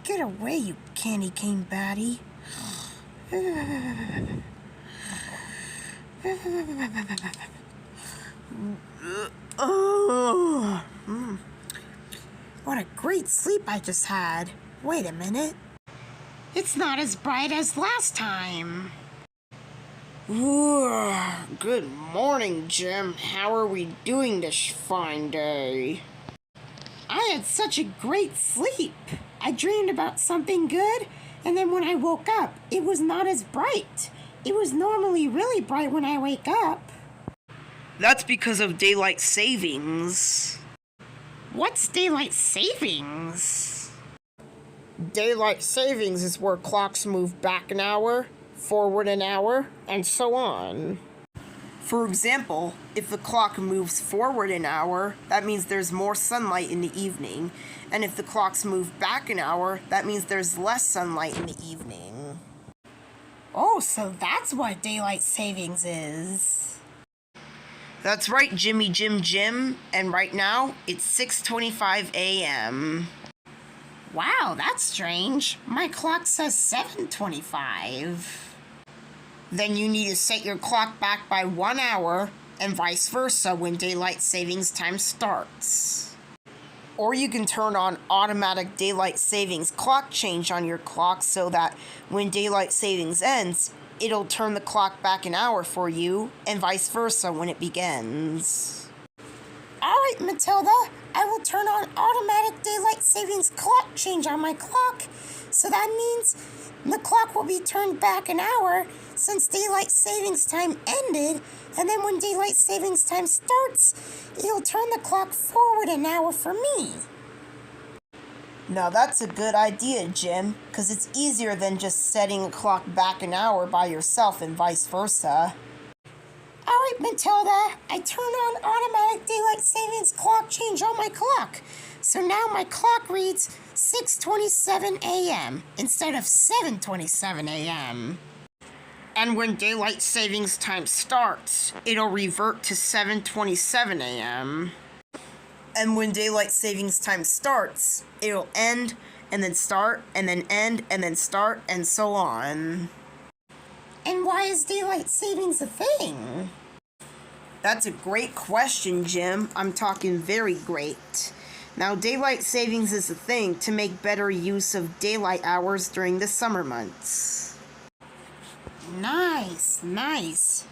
Get away, you candy cane baddie. What a great sleep I just had. Wait a minute. It's not as bright as last time. Good morning, Jim. How are we doing this fine day? I had such a great sleep. I dreamed about something good, and then when I woke up, it was not as bright. It was normally really bright when I wake up. That's because of daylight savings. What's daylight savings? Daylight savings is where clocks move back an hour, forward an hour, and so on. For example, if the clock moves forward an hour, that means there's more sunlight in the evening. And if the clocks move back an hour, that means there's less sunlight in the evening. Oh, so that's what daylight savings is. That's right, Jimmy Jim, and right now, it's 6:25 a.m. Wow, that's strange. My clock says 7:25. Then you need to set your clock back by 1 hour, and vice versa when daylight savings time starts. Or you can turn on automatic daylight savings clock change on your clock so that when daylight savings ends, it'll turn the clock back an hour for you, and vice versa when it begins. Alright, Matilda, I will turn on automatic daylight savings clock change on my clock. So that means the clock will be turned back an hour since daylight savings time ended, and then when daylight savings time starts, it'll turn the clock forward an hour for me. Now that's a good idea, Jim, because it's easier than just setting a clock back an hour by yourself and vice versa. Alright, Matilda, I turned on automatic daylight savings clock change on my clock. So now my clock reads 6:27 a.m. instead of 7:27 a.m. And when daylight savings time starts, it'll revert to 7:27 a.m. And when daylight savings time starts, it'll end, and then start, and then end, and then start, and so on. And why is daylight savings a thing? That's a great question, Jim. I'm talking very great. Now, daylight savings is a thing to make better use of daylight hours during the summer months. Nice.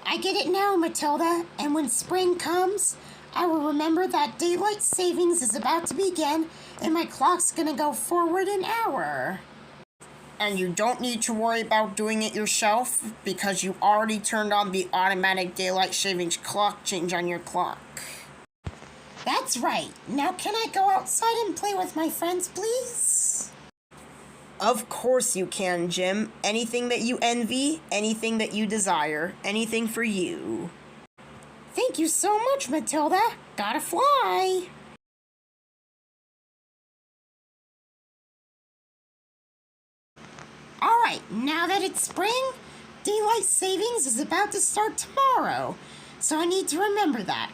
I get it now, Matilda, and when spring comes, I will remember that daylight savings is about to begin and my clock's gonna go forward an hour. And you don't need to worry about doing it yourself because you already turned on the automatic daylight savings clock change on your clock. That's right. Now can I go outside and play with my friends, please? Of course you can, Jim. Anything that you envy, anything that you desire, anything for you. Thank you so much, Matilda. Gotta fly. Alright, now that it's spring, daylight savings is about to start tomorrow. So I need to remember that.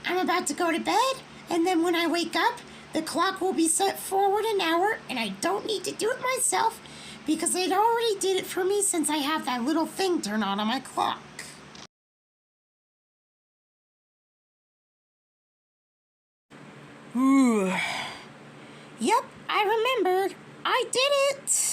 I'm about to go to bed, and then when I wake up, the clock will be set forward an hour, and I don't need to do it myself because it already did it for me since I have that little thing turned on my clock. Yep, I remembered. I did it!